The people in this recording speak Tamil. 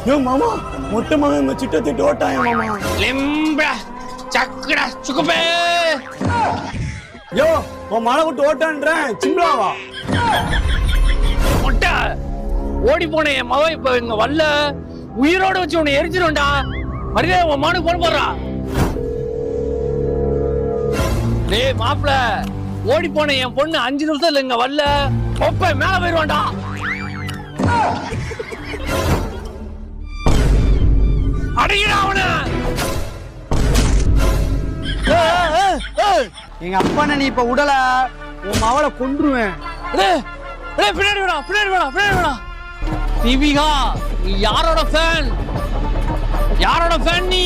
யோ மாமா மொட்டை மகன் சிட்டத்தை ஓட்டாய மாமா. லிம்பா சக்கடா சுகுபே. யோ உன் மழை விட்டு ஓட்டான்றேன் சிம்பிளாவா. மொட்டை ஓடி போன என் மகன் இப்ப இங்க வரல. உயிரோட வச்சு உன்னை எரிச்சிரும்டா. மரியாதை உன் மகனுக்கு போன போடுறா. டேய் மாப்பிள, ஓடி போன என் பொண்ணு 5 நிமிஷத்துல இங்க வரல. ஒப்ப மேல போயிருவான்டா. அடிங்கடா அவன. எங்க அப்பா நீ இப்ப உடல உன் மவளை கொன்றுவேன். பின்னாடி வேணா பின்னாடி வேணா பின்னாடி வேணா. தீபிகா, நீ யாரோட ஃபேன்? யாரோட ஃபேன் நீ?